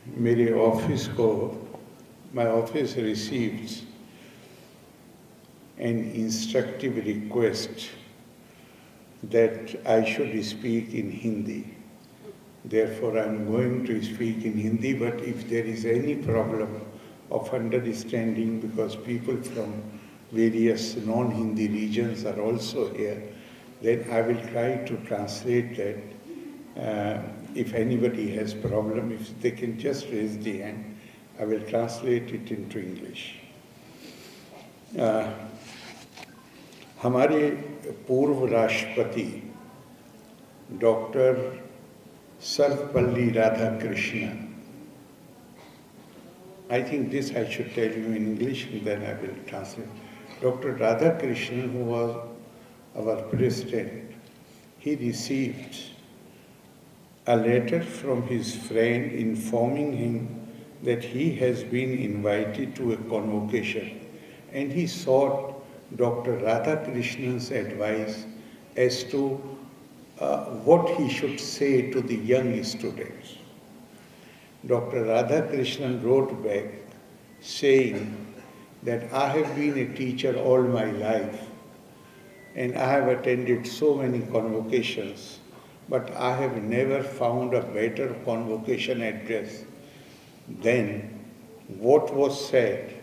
मेरे ऑफिस को, my office receives an instructive request that I should speak in Hindi. Therefore, I am going to speak in Hindi, but if there is any problem of understanding, because people from various non-Hindi regions are also here, then I will try to translate that. If anybody has problem, if they can just raise the hand, I will translate it into English. हमारे पूर्व राष्ट्रपति doctor Sarvepalli Radhakrishnan, I think this I should tell you in English and then I will translate. Dr. Radhakrishnan, who was our president, he received a letter from his friend informing him that he has been invited to a convocation, and he sought Dr. Radhakrishnan's advice as to what he should say to the young students. Dr. Radhakrishnan wrote back saying that I have been a teacher all my life and I have attended so many convocations, but I have never found a better convocation address than what was said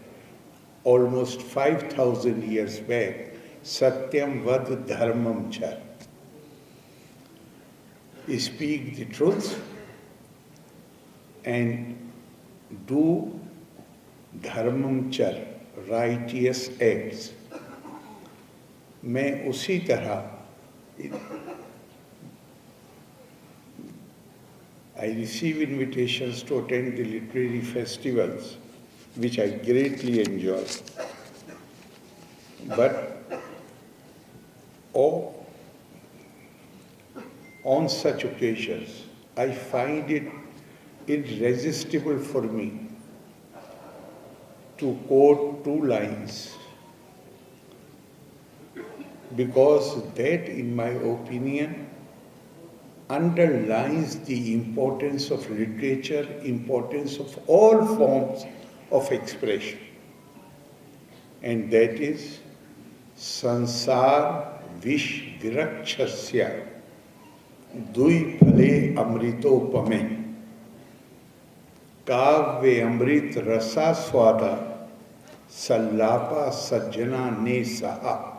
almost 5,000 years back, Satyam vad dharmam cha. Speak the truth and do dharmam cha, righteous acts. मैं उसी तरह I receive invitations to attend the literary festivals, which I greatly enjoy. But on such occasions, I find it irresistible for me to quote two lines, because that, in my opinion, underlines the importance of literature, importance of all forms of expression. And that is, Sansar Vish Virakshasya Dui Phale Amritopame Kavve Amrit Rasa Swada Sallapa Sajjana Ne Saha.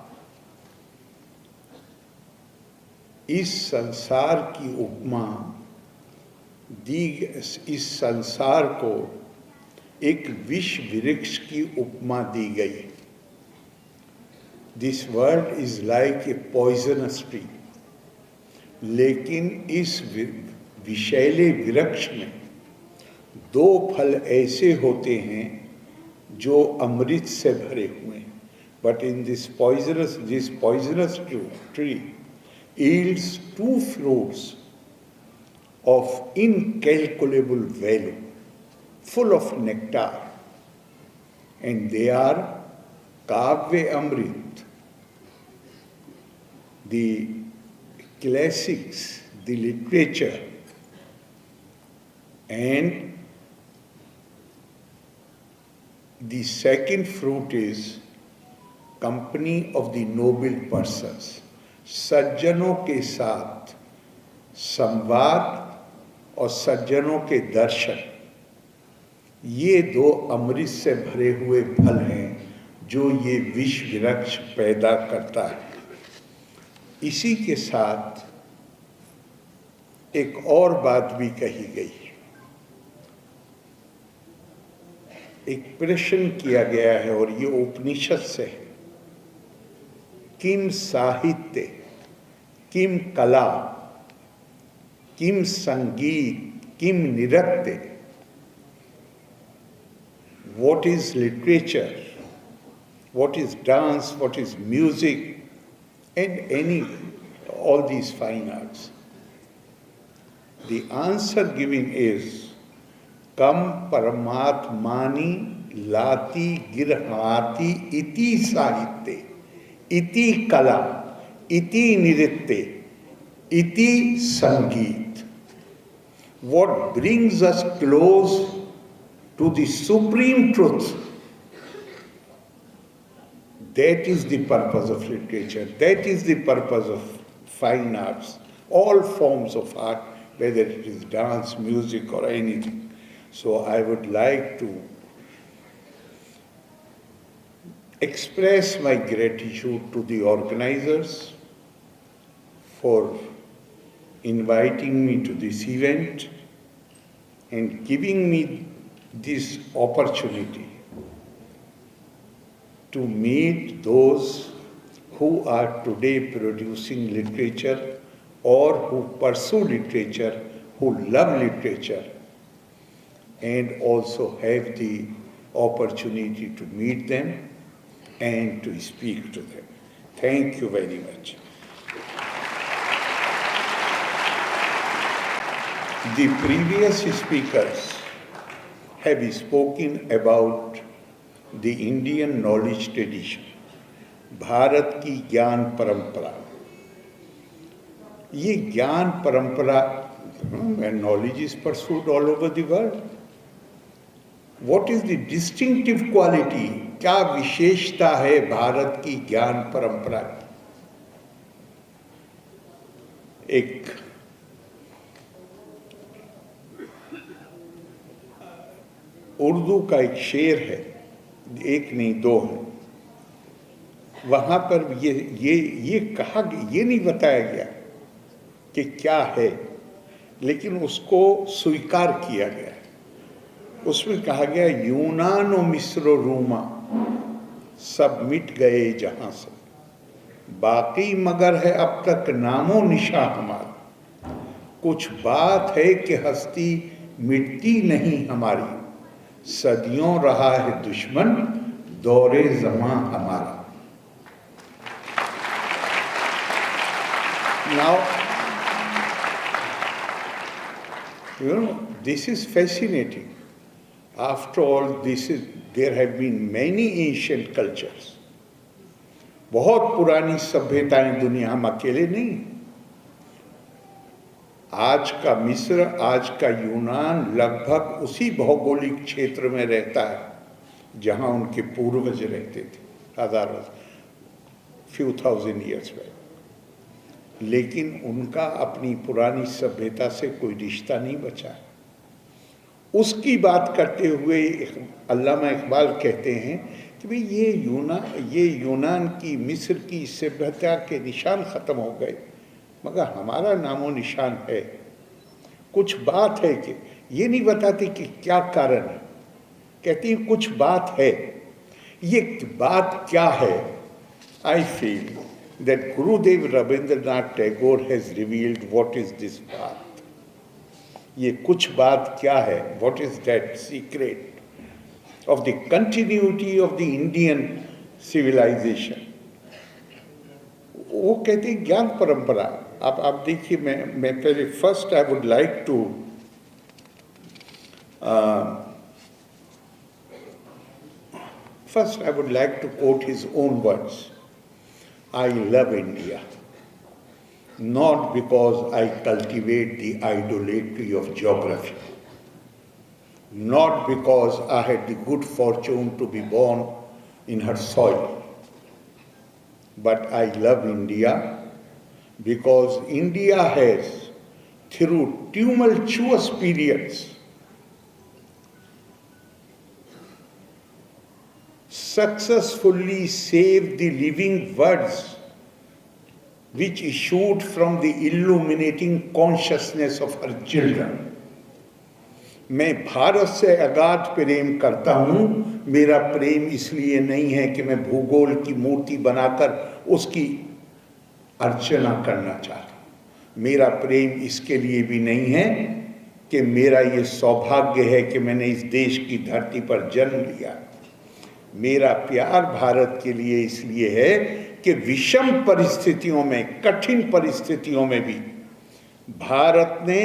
इस संसार की उपमा दी, इस संसार को एक विष वृक्ष की उपमा दी गई. This world is like a poisonous tree. लेकिन इस विषैले वृक्ष में दो फल ऐसे होते हैं जो अमृत से भरे हुए हैं. But in this poisonous tree yields two fruits of incalculable value, full of nectar, and they are Kavya Amrit. The classics, the literature, and the second fruit is company of the noble persons. सज्जनों के साथ संवाद और सज्जनों के दर्शन, ये दो अमृत से भरे हुए फल हैं जो ये विष वृक्ष पैदा करता है. इसी के साथ एक और बात भी कही गई. एक प्रश्न किया गया है और ये उपनिषद से है. किम साहित्य, किम कला, किम संगीत, किम नृत्य. What is literature? What is dance? What is music? And all these fine arts. The answer given is Kam Paramatmani Lati Girhati Iti Sahitya Iti Kala Iti Nritya Iti Sangeet. what brings us close to the supreme truth. That is the purpose of literature. That is the purpose of fine arts, all forms of art, whether it is dance, music, or anything. So I would like to express my gratitude to the organizers for inviting me to this event and giving me this opportunity to meet those who are today producing literature or who pursue literature, who love literature, and also have the opportunity to meet them and to speak to them. Thank you very much. The previous speakers have spoken about the Indian knowledge tradition, Bharat की ज्ञान परंपरा. ये ज्ञान परंपरा, and knowledge is pursued all over the world. What is the distinctive quality? क्या विशेषता है भारत की ज्ञान परंपरा की? एक उर्दू का एक शेर है, एक नहीं दो है, वहां पर ये कहा, ये नहीं बताया गया कि क्या है, लेकिन उसको स्वीकार किया गया. उसमें कहा गया यूनान और मिस्र रोमा सब मिट गए जहां से, बाकी मगर है अब तक नामो निशा हमारा. कुछ बात है कि हस्ती मिटती नहीं हमारी, सदियों रहा है दुश्मन दौरे ज़मां हमारा. Now, this is fascinating. After all, there have been many ancient cultures. बहुत पुरानी सभ्यताएं दुनिया, हम अकेले नहीं. आज का मिस्र, आज का यूनान लगभग उसी भौगोलिक क्षेत्र में रहता है जहां उनके पूर्वज रहते थे, हजारों, few thousand years back. लेकिन उनका अपनी पुरानी सभ्यता से कोई रिश्ता नहीं बचा. उसकी बात करते हुए अल्लामा इकबाल कहते हैं कि भाई ये यूनान की, मिस्र की सभ्यता के निशान ख़त्म हो गए, मगर हमारा नामो निशान है. कुछ बात है कि ये नहीं बताते कि क्या कारण है, कहते हैं कुछ बात है. ये बात क्या है? I feel that Gurudev Rabindranath Tagore has revealed what is this path. ये कुछ बात क्या है? What is that secret of the continuity of the Indian civilization? वो कहते हैं ज्ञान परंपरा. आप देखिए, मैं पहले first I would like to quote his own words. I love India, not because I cultivate the idolatry of geography, not because I had the good fortune to be born in her soil, but I love India because India has, through tumultuous periods, successfully saved the living words which issued from the illuminating consciousness of her children. मैं भारत से अगाध प्रेम करता हूँ. मेरा प्रेम इसलिए नहीं है कि मैं भूगोल की मूर्ति बनाकर उसकी अर्चना करना चाहता हूँ. मेरा प्रेम इसके लिए भी नहीं है कि मेरा ये सौभाग्य है कि मैंने इस देश की धरती पर जन्म लिया. मेरा प्यार भारत के लिए इसलिए है कि विषम परिस्थितियों में, कठिन परिस्थितियों में भी भारत ने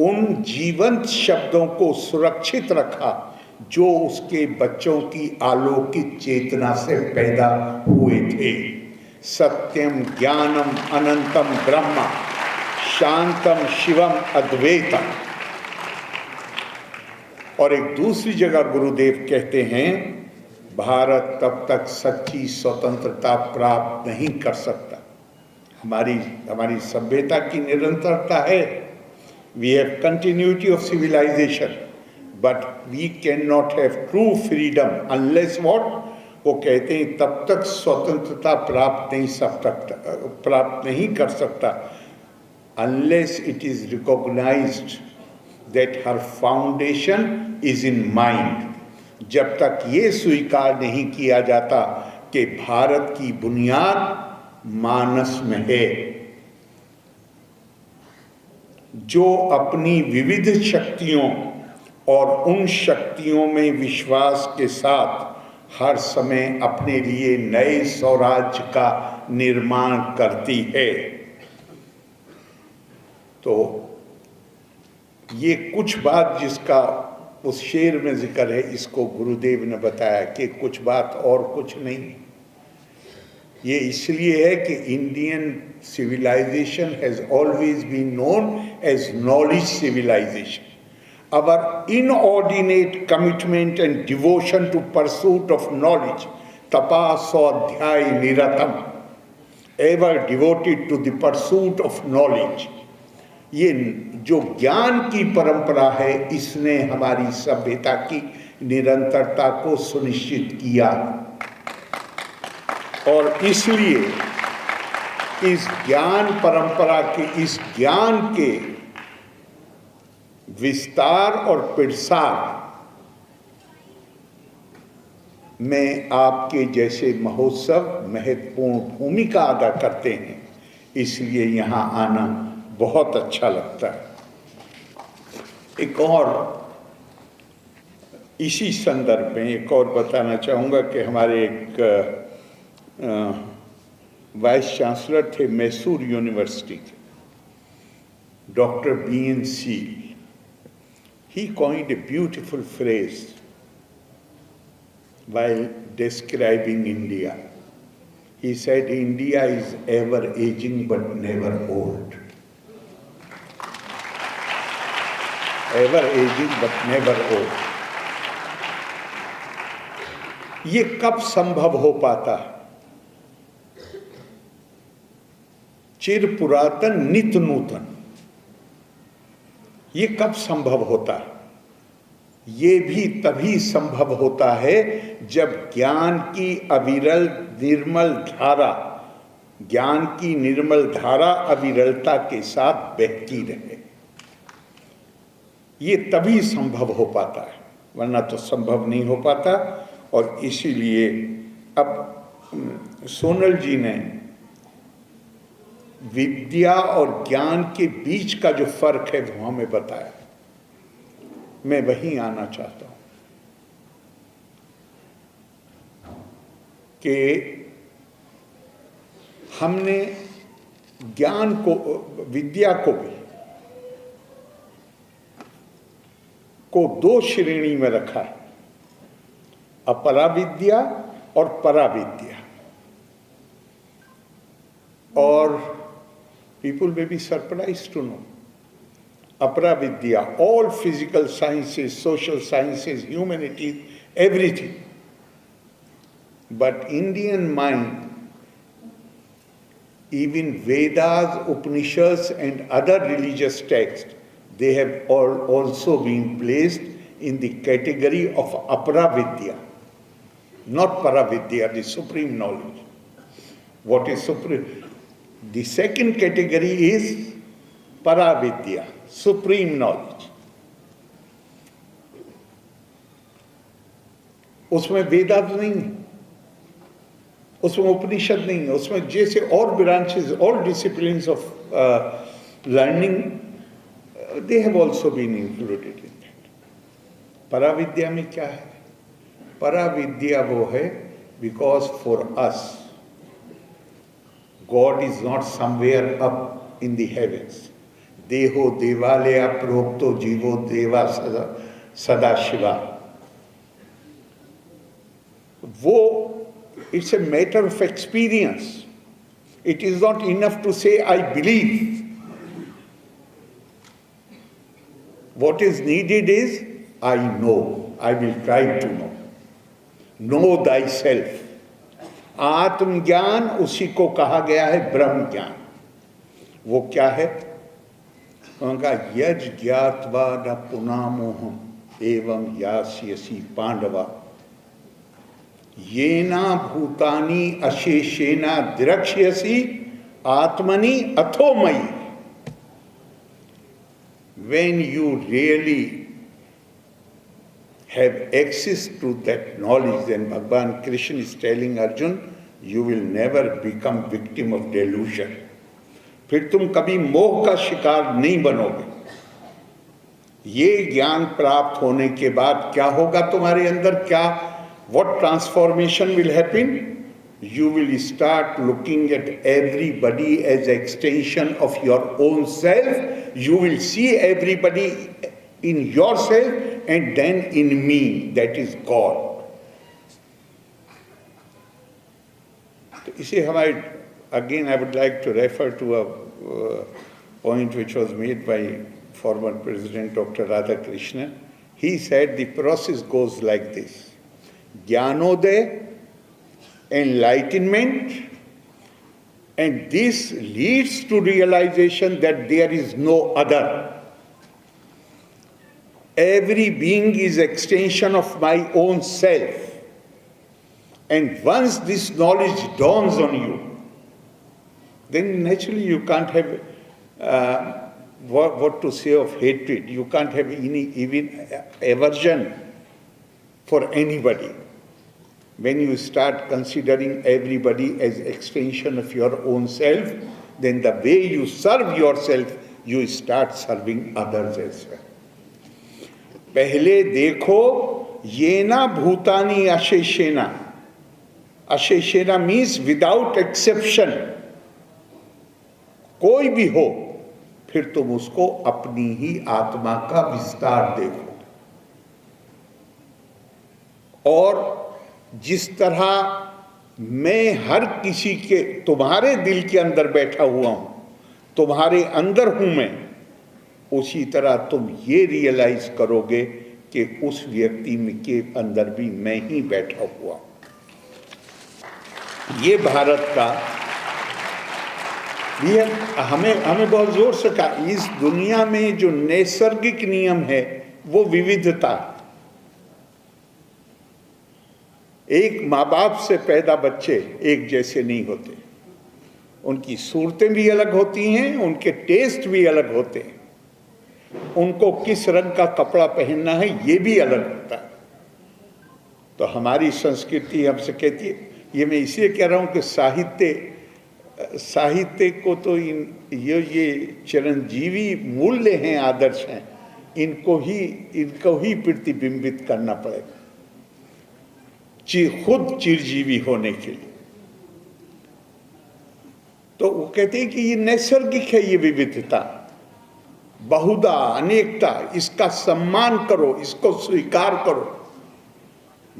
उन जीवंत शब्दों को सुरक्षित रखा जो उसके बच्चों की अलौकिक चेतना से पैदा हुए थे. सत्यम ज्ञानम अनंतम ब्रह्म शांतम शिवम अद्वैतम. और एक दूसरी जगह गुरुदेव कहते हैं, भारत तब तक सच्ची स्वतंत्रता प्राप्त नहीं कर सकता। हमारी सभ्यता की निरंतरता है, we have continuity of civilisation, but we can not have true freedom unless what, वो कहते हैं तब तक स्वतंत्रता प्राप्त नहीं कर सकता unless it is recognized that her foundation is in mind। जब तक ये स्वीकार नहीं किया जाता कि भारत की बुनियाद मानस में है, जो अपनी विविध शक्तियों और उन शक्तियों में विश्वास के साथ हर समय अपने लिए नए स्वराज्य का निर्माण करती है। तो ये कुछ बात जिसका उस शेर में जिक्र है, इसको गुरुदेव ने बताया कि कुछ बात और कुछ नहीं। ये इसलिए है कि Indian civilization has always been known as knowledge civilization। Our inordinate commitment and devotion to pursuit of knowledge, tapa swadhyay niratam, ever devoted to the pursuit of knowledge, ये जो ज्ञान की परंपरा है, इसने हमारी सभ्यता की निरंतरता को सुनिश्चित किया। और इसलिए इस ज्ञान परंपरा के, इस ज्ञान के विस्तार और प्रसार में आपके जैसे महोत्सव महत्वपूर्ण भूमिका अदा करते हैं, इसलिए यहाँ आना बहुत अच्छा लगता है। एक और इसी संदर्भ में एक और बताना चाहूँगा कि हमारे एक वाइस चांसलर थे मैसूर यूनिवर्सिटी के, doctor B.N. Seal। He coined a beautiful phrase while describing India. He said, India is ever aging but never old। Ever aging but never old। ये कब संभव हो पाता है? चिर पुरातन नित नूतन, ये कब संभव होता है? ये भी तभी संभव होता है जब ज्ञान की अविरल निर्मल धारा, ज्ञान की निर्मल धारा अविरलता के साथ बहती रहे। ये तभी संभव हो पाता है, वरना तो संभव नहीं हो पाता। और इसीलिए अब सोनल जी ने विद्या और ज्ञान के बीच का जो फर्क है वो हमें बताया, मैं वहीं आना चाहता हूं कि हमने ज्ञान को, विद्या को भी को दो श्रेणी में रखा है, अपरा विद्या और परा विद्या। और people may be surprised to know, अपरा विद्या, all physical sciences, social sciences, humanities, everything। But Indian mind, even Vedas, Upanishads and other religious texts, they have also been placed in the category of apara vidya, not para vidya, the supreme knowledge. What is supreme? The second category is para vidya, supreme knowledge। उसमें वेदांत नहीं है, उसमें उपनिषद नहीं है, उसमें जैसे और branches, all disciplines of learning, they have also been included in that। para vidya में क्या है? para vidya वो है because for us God is not somewhere up in the heavens। देहो देवालया प्रोक्तो जीवो देवा सदा शिवा। वो, it's a matter of experience। It is not enough to say I believe। What is needed is I know, I will try to know. Know thyself. आत्मज्ञान उसी को कहा गया है ब्रह्म ज्ञान। वो क्या है? उनका यज ज्ञात्वा न पुनामोहम एवं यास्यसि पांडवा येना भूतानि अशेषेना द्रक्ष्यसि आत्मनि अथो मयि। When you really have access to that knowledge, then Bhagwan Krishna is telling Arjun, you will never become victim of delusion. फिर तुम कभी मोह का शिकार नहीं बनोगे। ये ज्ञान प्राप्त होने के बाद क्या होगा तुम्हारे अंदर? क्या what transformation will happen? You will start looking at everybody as extension of your own self. You will see everybody in yourself and then in me, that is God. तो इसे हमारे, again I would like to refer to a point which was made by former President Dr. Radhakrishnan. He said the process goes like this. Jnanodaya, enlightenment, and this leads to realization that there is no other. Every being is extension of my own self. And once this knowledge dawns on you, then naturally you can't have what to say of hatred. You can't have any even aversion for anybody. When you start considering everybody as extension of your own self, then the way you serve yourself, you start serving others as well. पहले देखो येना भूतानि अशेषेना. अशेषेना means without exception. कोई भी हो, फिर तुम उसको अपनी ही आत्मा का विस्तार देखो। और जिस तरह मैं हर किसी के, तुम्हारे दिल के अंदर बैठा हुआ हूं, तुम्हारे अंदर हूं मैं, उसी तरह तुम ये रियलाइज करोगे कि उस व्यक्ति के अंदर भी मैं ही बैठा हुआ। ये भारत का भी हमें बहुत जोर से कहा, इस दुनिया में जो नैसर्गिक नियम है वो विविधता। एक माँ बाप से पैदा बच्चे एक जैसे नहीं होते, उनकी सूरतें भी अलग होती हैं, उनके टेस्ट भी अलग होते हैं, उनको किस रंग का कपड़ा पहनना है ये भी अलग होता है। तो हमारी संस्कृति हमसे कहती है, ये मैं इसलिए कह रहा हूँ कि साहित्य को तो ये चिरंजीवी मूल्य हैं, आदर्श हैं, इनको ही प्रतिबिंबित करना पड़ेगा खुद चिरजीवी होने के लिए। तो वो कहते हैं कि ये नैसर्गिक है, ये विविधता, बहुधा, अनेकता, इसका सम्मान करो, इसको स्वीकार करो।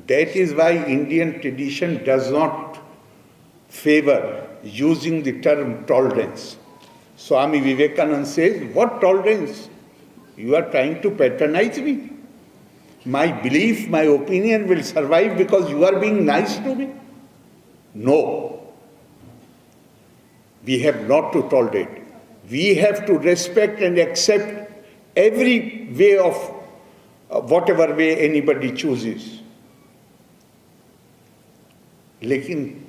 That is why Indian tradition does not favour using the term tolerance. Swami Vivekananda says, what tolerance? You are trying to patronize me. My belief, my opinion will survive because you are being nice to me? No. We have not to tolerate. We have to respect and accept every way of whatever way anybody chooses. लेकिन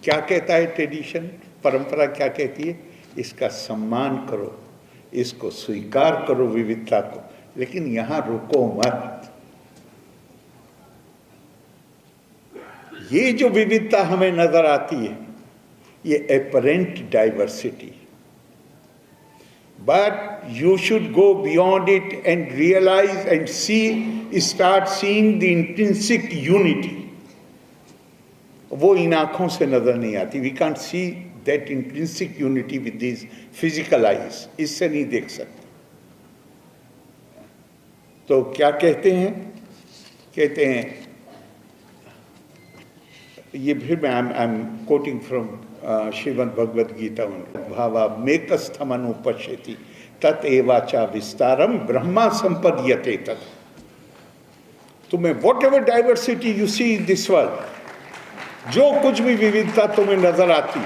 क्या कहता है tradition, परंपरा क्या कहती है? इसका सम्मान करो, इसको स्वीकार करो विविधता को, लेकिन यहां रुको मत। ये जो विविधता हमें नजर आती है, ये apparent diversity, but you should go beyond it and realise and see, start seeing the intrinsic unity. वो इन आंखों से नजर नहीं आती। We can't see that intrinsic unity with this physical eyes, इससे नहीं देख सकते। तो क्या कहते हैं? कहते हैं, ये फिर मैं I am quoting from Shrimad Bhagavad Gita, भावा मेकस्थमनुपश्यति तत् एवाचा विस्तारम ब्रह्मा संपद्यते तत्। तुम्हें whatever diversity you see in this world, जो कुछ भी विविधता तुम्हें नजर आती,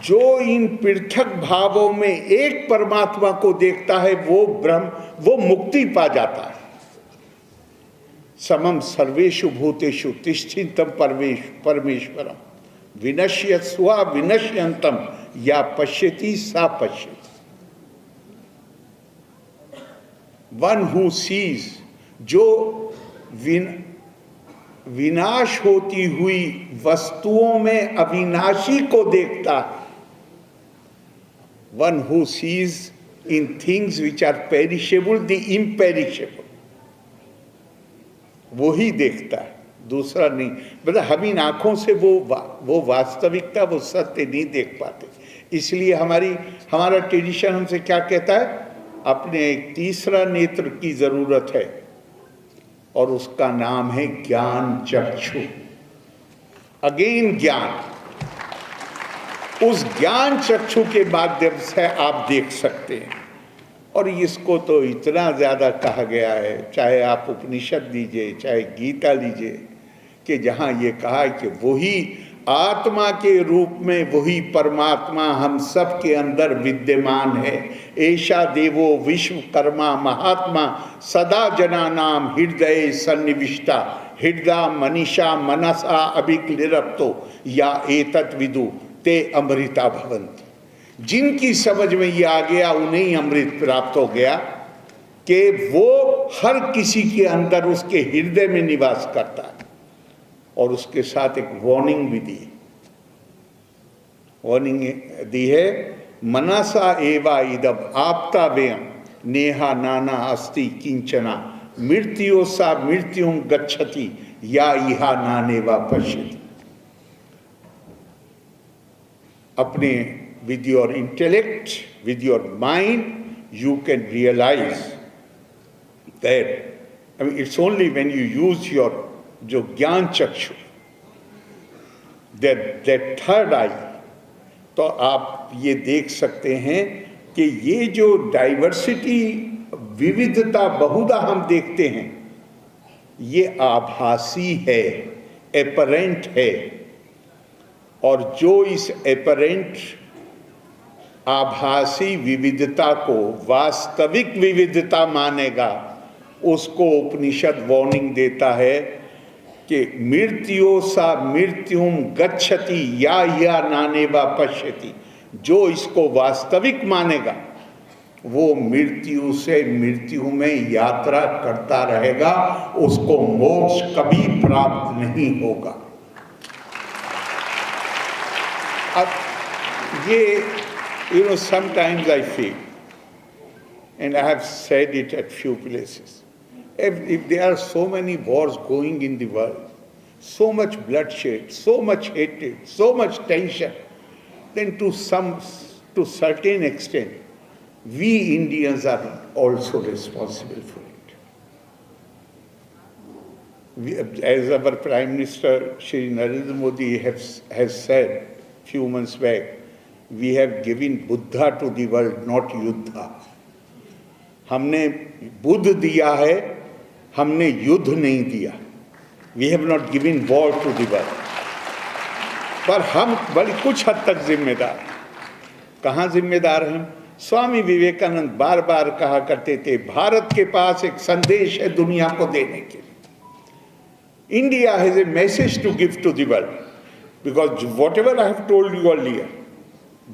जो इन पृथक भावों में एक परमात्मा को देखता है वो ब्रह्म, वो मुक्ति पा जाता है। समम सर्वेषु भूतेषु तिष्ठितम परमेश्वरम विनश्यस्व विनश्यंतम या पश्यति सा पश्यति। वन हु सीज, जो विनाश होती हुई वस्तुओं में अविनाशी को देखता है। One who sees in things which are perishable the imperishable, वो ही देखता है, दूसरा नहीं। मतलब हम इन आंखों से वो वास्तविकता, वो सत्य नहीं देख पाते। इसलिए हमारा ट्रेडिशन हमसे क्या कहता है, अपने एक तीसरा नेत्र की जरूरत है और उसका नाम है ज्ञान चक्षु। अगेन ज्ञान, उस ज्ञान चक्षु के माध्यम से आप देख सकते हैं। और इसको तो इतना ज़्यादा कहा गया है, चाहे आप उपनिषद लीजिए, चाहे गीता लीजिए, कि जहाँ ये कहा है कि वही आत्मा के रूप में वही परमात्मा हम सब के अंदर विद्यमान है। ऐशा देवो विश्वकर्मा महात्मा सदा जनानाम हृदय सन्निविष्टा हृदय मनीषा मनसा अभिक्लिरप्तो या एतत् विदु ते अमृता भवन्ति। जिनकी समझ में ये आ गया उन्हें ही अमृत प्राप्त हो गया, कि वो हर किसी के अंदर उसके हृदय में निवास करता है। और उसके साथ एक वार्निंग भी दी, वार्निंग दी है, मनसा एवा इदम आपता व्ययम नेहा नाना अस्ति किंचना मृत्यो सा मृत्युं गच्छति या इहा नानेवा पश्यति। अपने with your intellect, with your mind, you can realize that, I mean, it's only when you use your जो ज्ञान चक्षु, that third eye, तो आप ये देख सकते हैं कि ये जो डाइवर्सिटी, विविधता बहुधा हम देखते हैं, ये आभासी है, एपरेंट है। और जो इस एपरेंट आभासी विविधता को वास्तविक विविधता मानेगा, उसको उपनिषद वार्निंग देता है कि मृत्यो सा मृत्युम गच्छति या नानेवा पश्यति। जो इसको वास्तविक मानेगा वो मृत्यु से मृत्यु में यात्रा करता रहेगा, उसको मोक्ष कभी प्राप्त नहीं होगा। अब ये sometimes I feel, and I have said it at few places, if there are so many wars going in the world, so much bloodshed, so much hatred, so much tension, then to certain extent, we Indians are also responsible for it. As our Prime Minister Shri Narendra Modi has said few months back, we have given Buddha to the world, not Yuddha. हमने बुद्ध दिया है, हमने युद्ध नहीं दिया. We have not given war to the world. पर हम बड़ी कुछ हद तक जिम्मेदार. कहाँ जिम्मेदार हैं? स्वामी विवेकानंद बार बार कहा करते थे, भारत के पास एक संदेश है दुनिया को देने के लिए. India has a message to give to the world, because whatever I have told you earlier,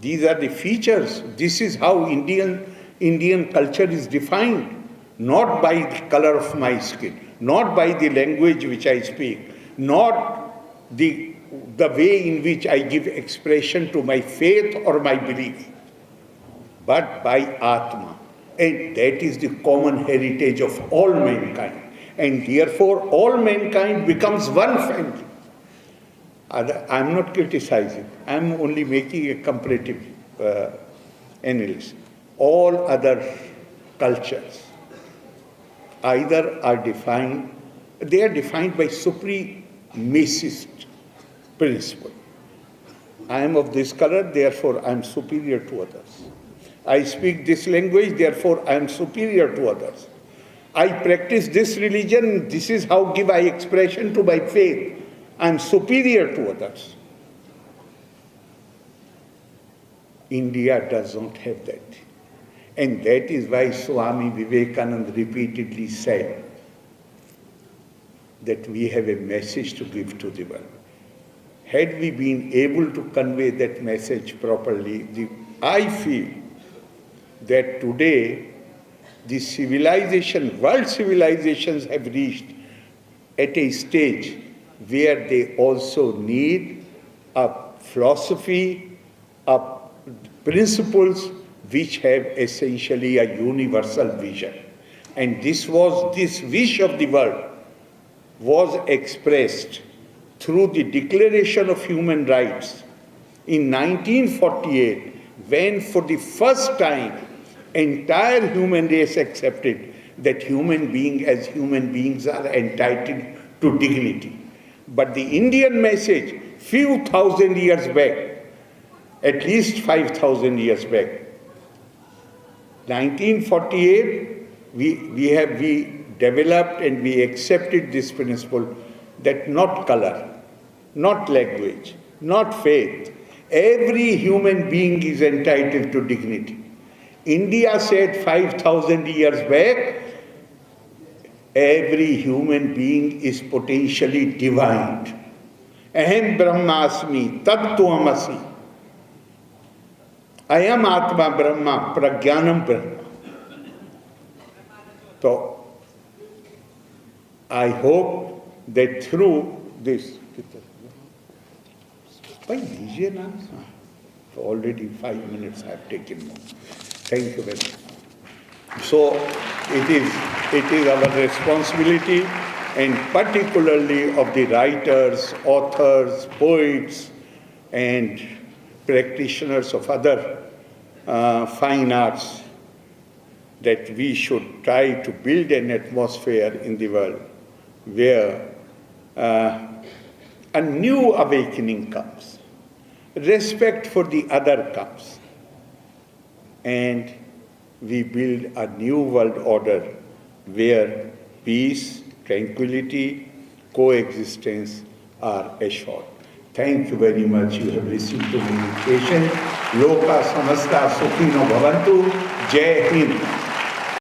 these are the features. This is how Indian culture is defined, not by the color of my skin, not by the language which I speak, not the way in which I give expression to my faith or my belief, but by Atma. And that is the common heritage of all mankind. And therefore all mankind becomes one family. I am not criticizing, I am only making a comparative analysis. All other cultures either are defined, they are defined by supremacist principle. I am of this color, therefore I am superior to others. I speak this language, therefore I am superior to others. I practice this religion, this is how give I expression to my faith. I am superior to others. India does not have that. And that is why Swami Vivekananda repeatedly said that we have a message to give to the world. Had we been able to convey that message properly, I feel that today the civilization, world civilizations have reached at a stage where they also need a philosophy, principles which have essentially a universal vision. And this wish of the world was expressed through the Declaration of Human Rights in 1948, when for the first time entire human race accepted that human beings are entitled to dignity. But the Indian message, few thousand years back, at least 5,000 years back, 1948, we developed and we accepted this principle that not color, not language, not faith, every human being is entitled to dignity. India said 5,000 years back, every human being is potentially divine. Aham brahmasmi tattvam-asi. Ayam atma brahma pragyanam brahma. So, I hope that through this, already 5 minutes I have taken more. Thank you very much. So it is our responsibility, and particularly of the writers, authors, poets, and practitioners of other fine arts, that we should try to build an atmosphere in the world where a new awakening comes, respect for the other comes, and we build a new world order where peace, tranquility, coexistence are assured. Thank you very much. You have listened to me with patience. Loka samasta sukhino bhavantu. Jai Hind.